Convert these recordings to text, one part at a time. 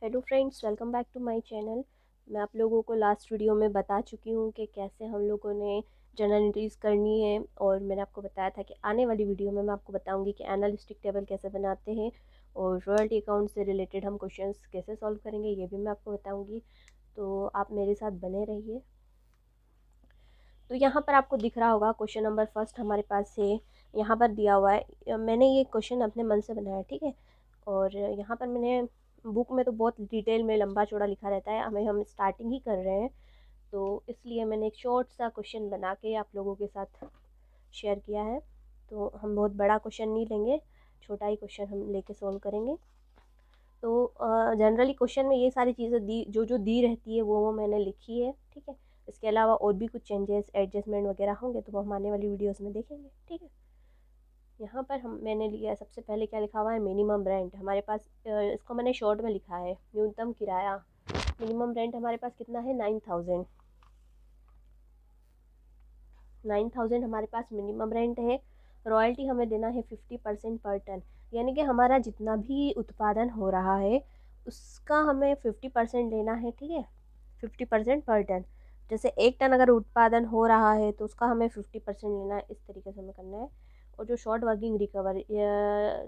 Hello friends, welcome back to my channel. मैं आप लोगों को लास्ट वीडियो में बता चुकी हूँ कि कैसे हम लोगों ने जर्नल एंट्रीज़ करनी है, और मैंने आपको बताया था कि आने वाली वीडियो में मैं आपको बताऊँगी कि एनालिस्टिक टेबल कैसे बनाते हैं और रॉयल्टी अकाउंट से रिलेटेड हम क्वेश्चंस कैसे सॉल्व करेंगे, ये भी मैं आपको बताऊँगी। तो आप मेरे साथ बने रहिए। तो यहाँ पर आपको दिख रहा होगा क्वेश्चन नंबर फर्स्ट हमारे पास है, यहाँ पर दिया हुआ है। मैंने ये क्वेश्चन अपने मन से बनाया, ठीक है। और यहाँ पर मैंने बुक में तो बहुत डिटेल में लंबा चौड़ा लिखा रहता है, हमें हम स्टार्टिंग ही कर रहे हैं, तो इसलिए मैंने एक शॉर्ट सा क्वेश्चन बना के आप लोगों के साथ शेयर किया है। तो हम बहुत बड़ा क्वेश्चन नहीं लेंगे, छोटा ही क्वेश्चन हम लेके सॉल्व करेंगे। तो जनरली क्वेश्चन में ये सारी चीज़ें दी जो दी रहती है वो मैंने लिखी है, ठीक है। इसके अलावा और भी कुछ चेंजेस एडजस्टमेंट वगैरह होंगे तो वो हम आने वाली वीडियोस में देखेंगे, ठीक है। यहाँ पर मैंने लिया सबसे पहले क्या लिखा हुआ है, मिनिमम रेंट हमारे पास। इसको मैंने शॉर्ट में लिखा है न्यूनतम किराया। मिनिमम रेंट हमारे पास कितना है, 9,000। 9,000 हमारे पास मिनिमम रेंट है। रॉयल्टी हमें देना है 50% पर टन, यानी कि हमारा जितना भी उत्पादन हो रहा है उसका हमें 50% लेना है, ठीक है। 50% पर टन, जैसे 1 टन अगर उत्पादन हो रहा है तो उसका हमें 50% लेना है, इस तरीके से हमें करना है। और जो शॉर्ट वर्किंग रिकवर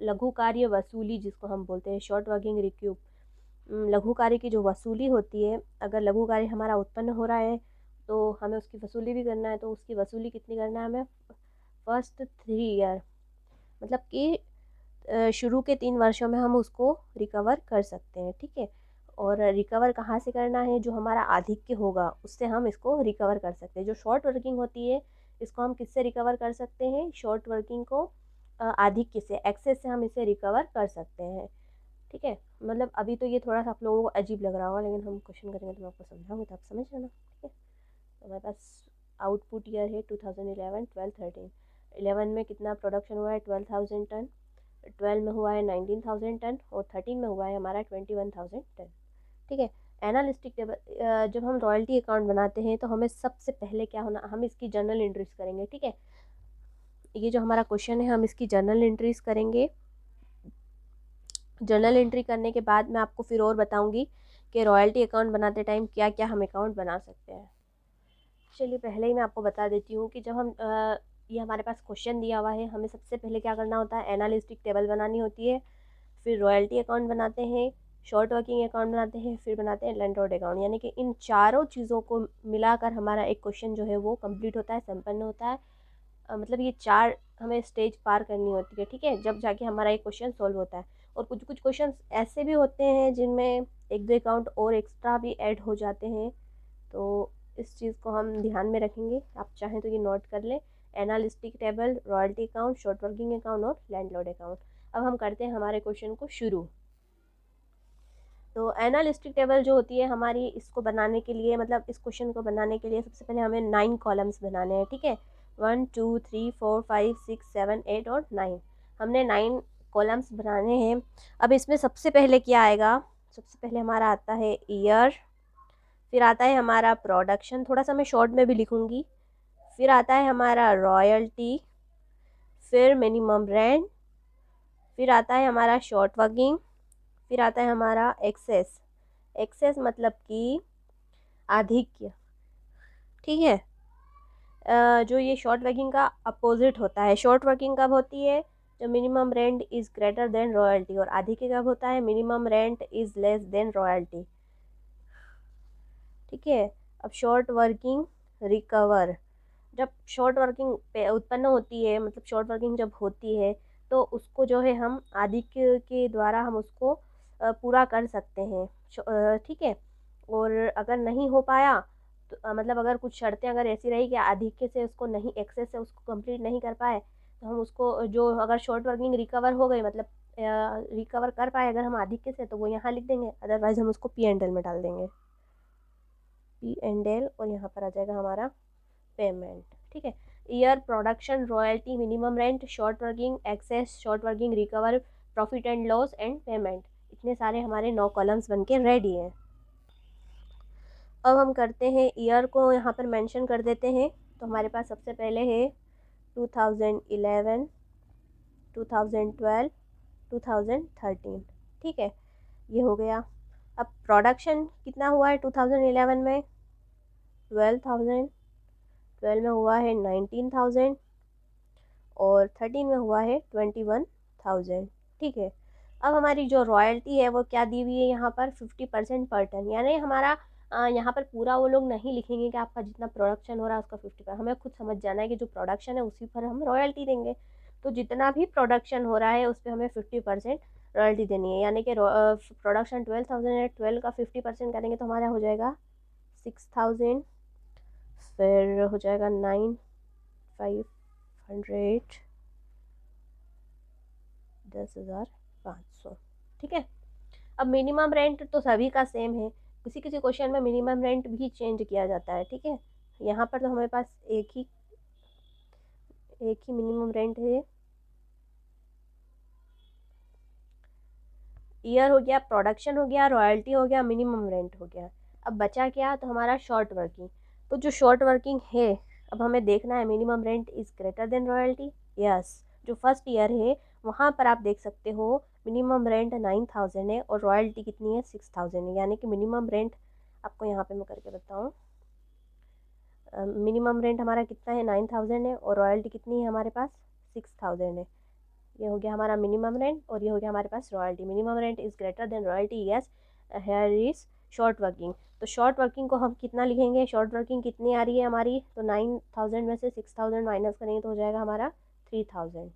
लघु कार्य वसूली जिसको हम बोलते हैं, शॉर्ट वर्किंग रिक्यूब, लघु कार्य की जो वसूली होती है, अगर लघु कार्य हमारा उत्पन्न हो रहा है तो हमें उसकी वसूली भी करना है। तो उसकी वसूली कितनी करना है हमें, फर्स्ट 3 ईयर, मतलब कि शुरू के 3 वर्षों में हम उसको रिकवर कर सकते हैं, ठीक है। और रिकवर कहाँ से करना है, जो हमारा आधिक्य होगा उससे हम इसको रिकवर कर सकते हैं। जो शॉर्ट वर्किंग होती है इसको हम किससे रिकवर कर सकते हैं, शॉर्ट वर्किंग को आधिक्य से, एक्सेस से हम इसे रिकवर कर सकते हैं, ठीक है। मतलब अभी तो ये थोड़ा सा आप लोगों को अजीब लग रहा होगा, लेकिन हम क्वेश्चन करेंगे तो मैं आपको समझाऊंगी तो आप समझ लेना, ठीक है। तो हमारे पास आउटपुट ईयर है 2011, 12, 13। 11 में कितना प्रोडक्शन हुआ है, 12,000 टन। 12 में हुआ है 19,000 टन, और 13 में हुआ है हमारा 21,000 टन, ठीक है। एनालिस्टिक टेबल जब हम रॉयल्टी अकाउंट बनाते हैं तो हमें सबसे पहले क्या होना, हम इसकी जर्नल एंट्रीज करेंगे, ठीक है। ये जो हमारा क्वेश्चन है हम इसकी जर्नल एंट्रीज करेंगे। जर्नल एंट्री करने के बाद मैं आपको फिर और बताऊंगी कि रॉयल्टी अकाउंट बनाते टाइम क्या क्या हम अकाउंट बना सकते हैं। चलिए पहले ही मैं आपको बता देती हूँ कि जब हम ये हमारे पास क्वेश्चन दिया हुआ है, हमें सबसे पहले क्या करना होता है, एनालिस्टिक टेबल बनानी होती है, फिर रॉयल्टी अकाउंट बनाते हैं, शॉर्ट वर्किंग अकाउंट बनाते हैं, फिर बनाते हैं लैंडलॉर्ड अकाउंट। यानी कि इन चारों चीज़ों को मिलाकर हमारा एक क्वेश्चन जो है वो कंप्लीट होता है, संपन्न होता है। मतलब ये 4 हमें स्टेज पार करनी होती है, ठीक है, जब जाके हमारा एक क्वेश्चन सॉल्व होता है। और कुछ कुछ क्वेश्चन ऐसे भी होते हैं जिनमें 1-2 अकाउंट और एक्स्ट्रा भी ऐड हो जाते हैं, तो इस चीज़ को हम ध्यान में रखेंगे। आप चाहें तो ये नोट कर लें, analytic table, royalty account, short working account और लैंडलॉर्ड अकाउंट। अब हम करते हैं हमारे क्वेश्चन को शुरू। तो एनालिस्टिक टेबल जो होती है हमारी, इसको बनाने के लिए, मतलब इस क्वेश्चन को बनाने के लिए सबसे पहले हमें 9 कॉलम्स बनाने हैं, ठीक है। 1 2 3 4 5 6 7 8 और 9, हमने 9 कॉलम्स बनाने हैं। अब इसमें सबसे पहले क्या आएगा, सबसे पहले हमारा आता है ईयर, फिर आता है हमारा प्रोडक्शन, थोड़ा सा मैं शॉर्ट में भी लिखूंगी, फिर आता है हमारा रॉयल्टी, फिर मिनिमम रेंट, फिर आता है हमारा शॉर्ट वर्किंग, फिर आता है हमारा एक्सेस। एक्सेस मतलब कि आधिक्य, ठीक है। जो ये शॉर्ट वर्किंग का अपोजिट होता है, शॉर्ट वर्किंग कब होती है, जो minimum rent is greater than royalty, और आधिक्य कब होता है, minimum rent is less than royalty, ठीक है। अब शॉर्ट वर्किंग रिकवर, जब शॉर्ट वर्किंग उत्पन्न होती है, मतलब शॉर्ट वर्किंग जब होती है तो उसको जो है हम आधिक्य के द्वारा हम उसको पूरा कर सकते हैं, ठीक है। और अगर नहीं हो पाया तो मतलब अगर कुछ शर्तें अगर ऐसी रही कि आधिक्य से उसको नहीं, एक्सेस से उसको कंप्लीट नहीं कर पाए, तो हम उसको जो, अगर शॉर्ट वर्किंग रिकवर हो गई, मतलब रिकवर कर पाए अगर हम आधिक्य से, तो वो यहाँ लिख देंगे, अदरवाइज हम उसको पी एंड एल में डाल देंगे, पी एंड एल, और यहाँ पर आ जाएगा हमारा पेमेंट, ठीक है। Year, production, royalty, minimum rent, short working, excess, short working recover, profit and loss and payment, इतने सारे हमारे 9 कॉलम्स बनके रेडी हैं। अब हम करते हैं ईयर को यहाँ पर मेंशन कर देते हैं। तो हमारे पास सबसे पहले है 2011, 2012, 2013, ठीक है, ये हो गया। अब प्रोडक्शन कितना हुआ है 2011 में? 12,000, 12 में हुआ है 19,000 और 13 में हुआ है 21,000। ठीक है, अब हमारी जो रॉयल्टी है वो क्या दी हुई है यहाँ पर 50% पर टन, यानी हमारा यहाँ पर पूरा वो लोग नहीं लिखेंगे कि आपका जितना प्रोडक्शन हो रहा है उसका 50%, हमें खुद समझ जाना है कि जो प्रोडक्शन है उसी पर हम रॉयल्टी देंगे। तो जितना भी प्रोडक्शन हो रहा है उस पर हमें 50% रॉयल्टी देनी है, यानी कि प्रोडक्शन 12,000 है, 12 का 50% करेंगे तो हमारा हो जाएगा 6,000, फिर हो जाएगा 9,500, 10,500। ठीक है, अब मिनिमम रेंट तो सभी का सेम है, किसी किसी क्वेश्चन में मिनिमम रेंट भी चेंज किया जाता है। ठीक है, यहाँ पर तो हमारे पास एक ही मिनिमम रेंट है। ईयर हो गया, प्रोडक्शन हो गया, रॉयल्टी हो गया, मिनिमम रेंट हो गया। अब बचा क्या? तो हमारा शॉर्ट वर्किंग। तो जो शॉर्ट वर्किंग है, अब हमें देखना है minimum rent is greater than royalty. Yes, जो फर्स्ट ईयर है वहाँ पर आप देख सकते हो मिनिमम रेंट 9,000 है और रॉयल्टी कितनी है 6,000 है, यानी कि मिनिमम रेंट आपको यहाँ पे मैं करके बताऊँ, मिनिमम रेंट हमारा कितना है 9,000 है और रॉयल्टी कितनी है हमारे पास 6,000 है। ये हो गया हमारा मिनिमम रेंट और ये हो गया हमारे पास royalty. Minimum rent is greater than royalty, yes. Here is short working. तो शॉर्ट वर्किंग को हम कितना लिखेंगे? शॉर्ट वर्किंग कितनी आ रही है हमारी? तो 9,000 में से 6,000 माइनस करेंगे तो हो जाएगा हमारा 3,000।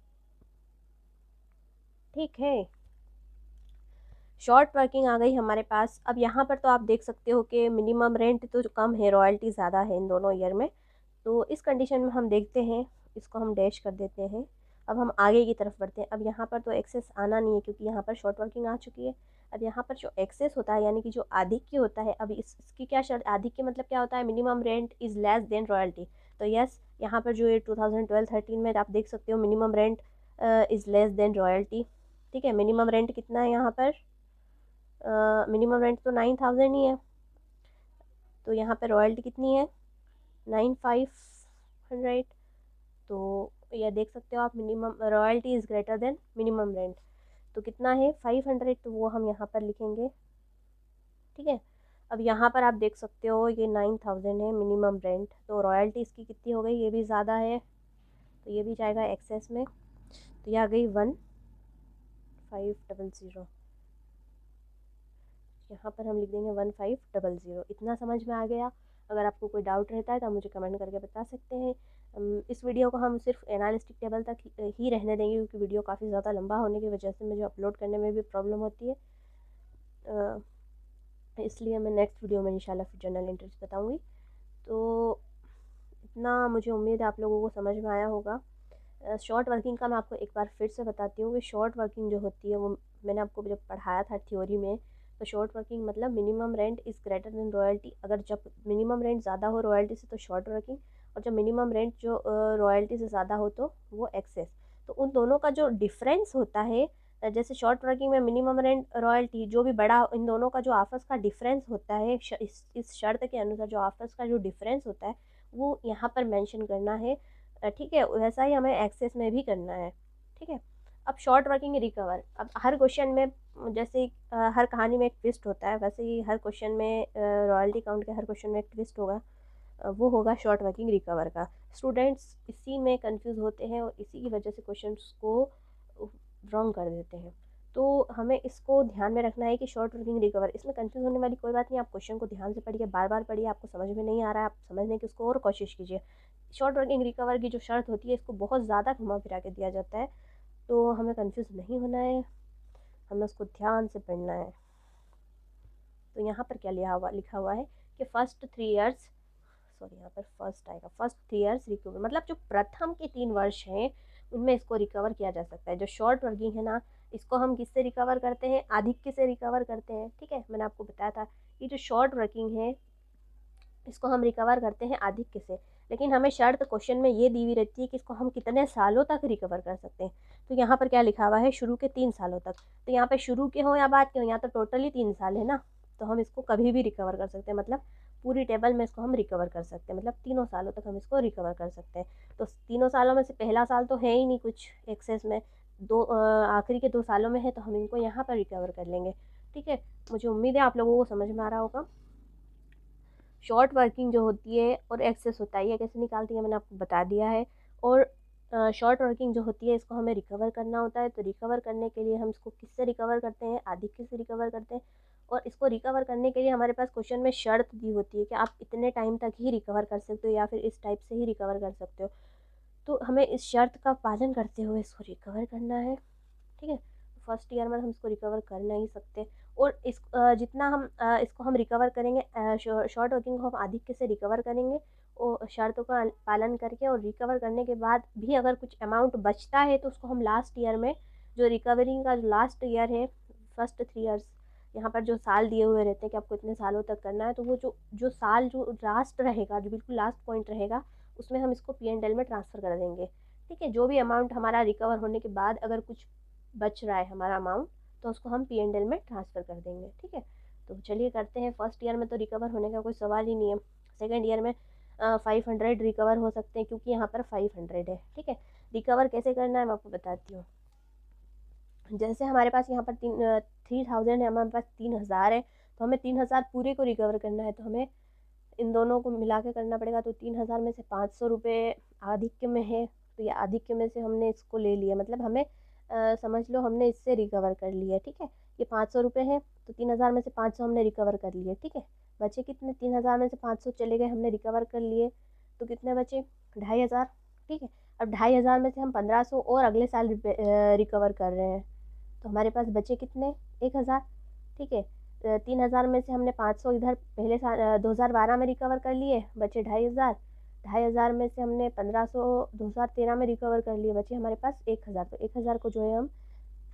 ठीक है, शॉर्ट वर्किंग आ गई हमारे पास। अब यहाँ पर तो आप देख सकते हो कि मिनिमम रेंट तो कम है, रॉयल्टी ज़्यादा है इन दोनों ईयर में। तो इस कंडीशन में हम देखते हैं, इसको हम डैश कर देते हैं। अब हम आगे की तरफ बढ़ते हैं। अब यहाँ पर तो एक्सेस आना नहीं है क्योंकि यहाँ पर शॉर्ट वर्किंग आ चुकी है। अब यहाँ पर जो एक्सेस होता है यानी कि जो आधिक्य होता है, अब इसकी क्या शर्त? आधिक्य मतलब क्या होता है? Minimum rent is less than royalty. तो यस, यहाँ पर जो ये 2012-13 में आप देख सकते हो minimum rent is less than royalty. ठीक है, मिनिमम रेंट कितना है यहाँ पर? मिनिमम रेंट तो 9,000 ही है, तो यहाँ पर रॉयल्टी कितनी है? 9,500। तो यह देख सकते हो आप, minimum royalty is greater then minimum rent. तो कितना है? 500, तो वो हम यहाँ पर लिखेंगे। ठीक है, अब यहाँ पर आप देख सकते हो ये 9,000 है मिनिमम रेंट, तो रॉयल्टी इसकी कितनी हो गई? ये भी ज़्यादा है, तो ये भी जाएगा एक्सेस में। तो ये आ गई 1,500। यहाँ पर हम लिख देंगे 1,500। इतना समझ में आ गया? अगर आपको कोई डाउट रहता है तो आप मुझे कमेंट करके बता सकते हैं। इस वीडियो को हम सिर्फ एनालिस्टिक टेबल तक ही रहने देंगे क्योंकि वीडियो काफ़ी ज़्यादा लंबा होने की वजह से मुझे अपलोड करने में भी प्रॉब्लम होती है। इसलिए मैं नेक्स्ट वीडियो में इंशाल्लाह फिर जनरल इंटरेस्ट बताऊँगी। तो इतना मुझे उम्मीद है आप लोगों को समझ में आया होगा। शॉर्ट वर्किंग का मैं आपको एक बार फिर से बताती हूँ कि शॉर्ट वर्किंग जो होती है वो मैंने आपको जब पढ़ाया था थ्योरी में, तो शॉर्ट वर्किंग मतलब minimum rent is greater than royalty. अगर जब मिनिमम रेंट ज़्यादा हो रॉयल्टी से तो शॉर्ट वर्किंग, और जब मिनिमम रेंट जो रॉयल्टी से ज़्यादा हो तो वो एक्सेस। तो उन दोनों का जो डिफरेंस होता है, जैसे शॉर्ट वर्किंग में मिनिमम रेंट रॉयल्टी जो भी बड़ा, इन दोनों का जो आपस का डिफरेंस होता है इस शर्त के अनुसार जो आपस का जो डिफरेंस होता है वो यहाँ पर मेंशन करना है। ठीक है, वैसा ही हमें एक्सेस में भी करना है। ठीक है, अब शॉर्ट वर्किंग रिकवर। अब हर क्वेश्चन में जैसे हर कहानी में एक ट्विस्ट होता है, वैसे ही हर क्वेश्चन में रॉयल्टी काउंट के हर क्वेश्चन में एक ट्विस्ट होगा, वो होगा शॉर्ट वर्किंग रिकवर का। स्टूडेंट्स इसी में कंफ्यूज होते हैं और इसी की वजह से क्वेश्चंस को रॉन्ग कर देते हैं। तो हमें इसको ध्यान में रखना है कि शॉर्ट वर्किंग रिकवर, इसमें कंफ्यूज होने वाली कोई बात नहीं। आप क्वेश्चन को ध्यान से पढ़िए, बार बार पढ़िए, आपको समझ में नहीं आ रहा है आप समझने की उसको और कोशिश कीजिए। शॉर्ट वर्किंग रिकवर की जो शर्त होती है इसको बहुत ज़्यादा घुमा फिरा के दिया जाता है, तो हमें कंफ्यूज नहीं होना है, हमें उसको ध्यान से पढ़ना है। तो यहाँ पर क्या लिखा हुआ है कि फर्स्ट 3 ईयर्स, सॉरी यहाँ पर फर्स्ट आएगा, फर्स्ट 3 ईयर्स रिकवर मतलब जो प्रथम के 3 वर्ष हैं उनमें इसको रिकवर किया जा सकता है। जो शॉर्ट वर्किंग है ना, इसको हम किससे रिकवर करते हैं? आधिक्य से रिकवर करते हैं। ठीक है, मैंने आपको बताया था ये जो शॉर्ट वर्किंग है इसको हम रिकवर करते हैं आधिक्य से, लेकिन हमें शर्त क्वेश्चन में ये दी हुई रहती है कि इसको हम कितने सालों तक रिकवर कर सकते हैं। तो यहाँ पर क्या लिखा हुआ है? शुरू के 3 सालों तक। तो यहाँ पर शुरू के हो या बाद के हो, यहाँ तो टोटली 3 साल है ना, तो हम इसको कभी भी रिकवर कर सकते हैं, मतलब पूरी टेबल में इसको हम रिकवर कर सकते हैं, मतलब 3 सालों तक हम इसको रिकवर कर सकते हैं। तो 3 सालों में से पहला साल तो है ही नहीं कुछ एक्सेस में, आखिरी के 2 सालों में है, तो हम इनको यहाँ पर रिकवर कर लेंगे। ठीक है, मुझे उम्मीद है आप लोगों को समझ में आ रहा होगा। शॉर्ट वर्किंग जो होती है और एक्सेस होता है, ये कैसे निकालती है मैंने आपको बता दिया है। और शॉर्ट वर्किंग जो होती है इसको हमें रिकवर करना होता है। तो रिकवर करने के लिए हम इसको किससे रिकवर करते हैं, आधिक्य से रिकवर करते हैं। और इसको रिकवर करने के लिए हमारे पास क्वेश्चन में शर्त दी होती है कि आप इतने टाइम तक ही रिकवर कर सकते हो या फिर इस टाइप से ही रिकवर कर सकते हो। तो हमें इस शर्त का पालन करते हुए इसको रिकवर करना है, ठीक है। फर्स्ट ईयर में हम इसको रिकवर कर नहीं सकते। और इस जितना हम इसको हम रिकवर करेंगे, शॉर्ट वर्किंग को हम आधिक्य से रिकवर करेंगे और शर्तों का पालन करके, और रिकवर करने के बाद भी अगर कुछ अमाउंट बचता है तो उसको हम लास्ट ईयर में, जो रिकवरिंग का लास्ट ईयर है, फर्स्ट 3 ईयर्स, यहाँ पर जो साल दिए हुए रहते हैं कि आपको इतने सालों तक करना है, तो वो जो जो साल जो लास्ट रहेगा, जो बिल्कुल लास्ट पॉइंट रहेगा, उसमें हम इसको P&L में ट्रांसफ़र कर देंगे, ठीक है। जो भी अमाउंट हमारा रिकवर होने के बाद अगर कुछ बच रहा है हमारा अमाउंट, तो उसको हम P&L में ट्रांसफ़र कर देंगे, ठीक है। तो चलिए करते हैं। फर्स्ट ईयर में तो रिकवर होने का कोई सवाल ही नहीं है। सेकेंड ईयर में 500 रिकवर हो सकते हैं क्योंकि यहाँ पर 500 है, ठीक है। रिकवर कैसे करना है मैं आपको बताती हूँ। जैसे हमारे पास यहाँ पर 3000 है, हमारे पास 3000 है, तो हमें 3000 पूरे को रिकवर करना है, तो हमें इन दोनों को मिला के करना पड़ेगा। तो 3000 में से 500 रुपये आधिक्य में है, तो ये आधिक्य में से हमने इसको ले लिया, मतलब हमें समझ लो हमने इससे रिकवर कर लिया, ठीक है। ये 500 रुपये है, तो 3000 में से 500 हमने रिकवर कर लिए, ठीक है। बचे कितने, 3000 में से 500 चले गए, हमने रिकवर कर लिए, तो कितने बचे, 2500, ठीक है। अब 2500 में से हम 1500 और अगले साल रिकवर कर रहे हैं, तो हमारे पास बचे कितने, 1000, ठीक है। 3000 में से हमने 500 इधर पहले साल 2012 में रिकवर कर लिए, बचे 2500। 2500 में से हमने 1500 2013 में रिकवर कर लिए, बचे हमारे पास 1000। तो 1000 को जो है हम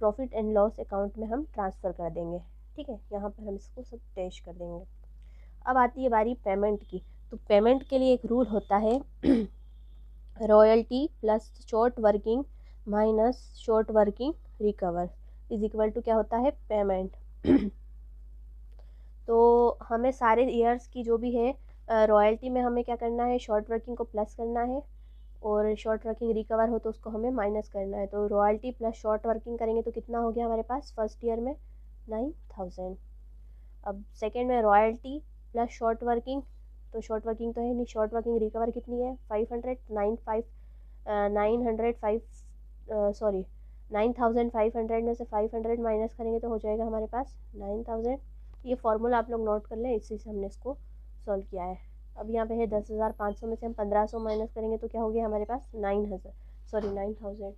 प्रॉफिट एंड लॉस अकाउंट में हम ट्रांसफ़र कर देंगे, ठीक है। यहाँ पर हम इसको सब टैच कर देंगे। अब आती है बारी पेमेंट की। तो पेमेंट के लिए एक रूल होता है, royalty plus short working minus short working recover is equal to क्या होता है, पेमेंट। तो हमें सारे ईयर्स की जो भी है रॉयल्टी में हमें क्या करना है, शॉर्ट वर्किंग को प्लस करना है, और शॉर्ट वर्किंग रिकवर हो तो उसको हमें माइनस करना है। तो रॉयल्टी प्लस शॉर्ट वर्किंग करेंगे तो कितना हो गया हमारे पास फर्स्ट ईयर में, 9000। अब सेकेंड में रॉयल्टी प्लस शॉर्ट वर्किंग, तो शॉर्ट वर्किंग तो है नहीं, शॉर्ट वर्किंग रिकवर कितनी है, 500, 9500 में से 500 माइनस करेंगे तो हो जाएगा हमारे पास 9000। ये फार्मूला आप लोग नोट कर लें, इसी से हमने इसको सॉल्व किया है। अब यहाँ पे है 10,500 में से हम 1500 माइनस करेंगे तो क्या हो गया हमारे पास 9000।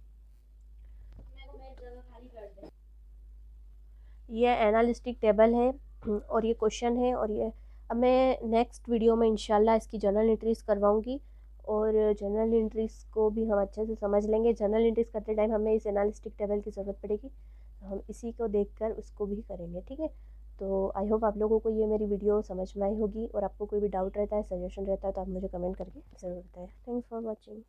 ये एनालिस्टिक टेबल है और ये क्वेश्चन है, और ये अब मैं नेक्स्ट वीडियो में इंशाल्लाह इसकी जर्नल एंट्रीज़ करवाऊँगी, और जर्नल एंट्रीज़ को भी हम अच्छे से समझ लेंगे। जर्नल एंट्रीज़ करते टाइम हमें इस एनालिस्टिक टेबल की ज़रूरत पड़ेगी, तो हम इसी को देखकर उसको भी करेंगे, ठीक है। तो आई होप आप लोगों को ये मेरी वीडियो समझ में आई होगी, और आपको कोई भी डाउट रहता है, सजेशन रहता है, तो आप मुझे कमेंट करके ज़रूर बताएं। Thanks for watching.